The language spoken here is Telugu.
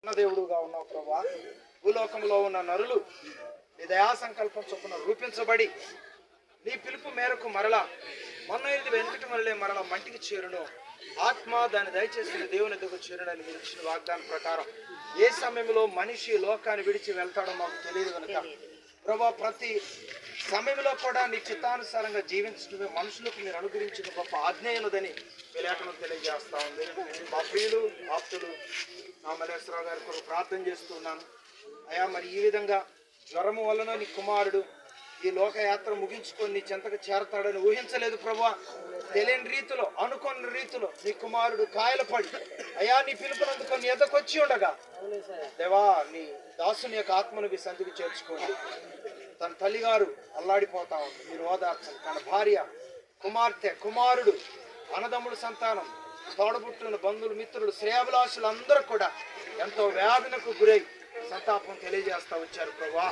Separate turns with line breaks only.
దేవుడుగా ఉన్నావు ప్రభా. భూలోకంలో ఉన్న నరులు నీ దయా సంకల్పం చొప్పున రూపించబడి నీ పిలుపు మేరకు మరలా మొన్న వెనుకటి మరలే మరలా మంటికి చేరును, ఆత్మ దాన్ని దయచేసిన దేవుని ఎదుగు చేరునని మీరు ఇచ్చిన వాగ్దానం ప్రకారం ఏ సమయంలో మనిషి లోకాన్ని విడిచి వెళ్తాడో మాకు తెలియదు కనుక ప్రభా, ప్రతి సమయంలో కూడా నీ చిత్తానుసారంగా జీవించడమే మనుషులకు మీరు అనుగ్రహించిన గొప్ప ఆజ్ఞేయులదని లేఖనం తెలియజేస్తా ఉంది. మా ప్రియులు ఆప్తులు నా మల్లేశ్వరరావు గారి కొరకు ప్రార్థన చేస్తున్నాను అయా. మరి ఈ విధంగా జ్వరము వలన నీ కుమారుడు ఈ లోకయాత్ర ముగించుకొని నీ చెంతకు చేరతాడని ఊహించలేదు ప్రభా. తెలియని రీతిలో అనుకున్న రీతిలో నీ కుమారుడు కాయలు పడి అయా నీ పిలుపునందుకొని నీ ఎద్దకు వచ్చి ఉండగా దేవా, నీ దాసుని యొక్క ఆత్మను మీ సంధికి చేర్చుకోండి. తన తల్లిగారు అల్లాడిపోతా ఉంది, మీరు ఓదార్చండి. తన భార్య, కుమార్తె, కుమారుడు, అన్నదమ్ముడు సంతానం, తోడబుట్టున బంధువులు, మిత్రులు, శ్రేయాభిలాషులు అందరూ కూడా ఎంతో వేదనకు గురై సంతాపం తెలియజేస్తా వచ్చారు ప్రభా.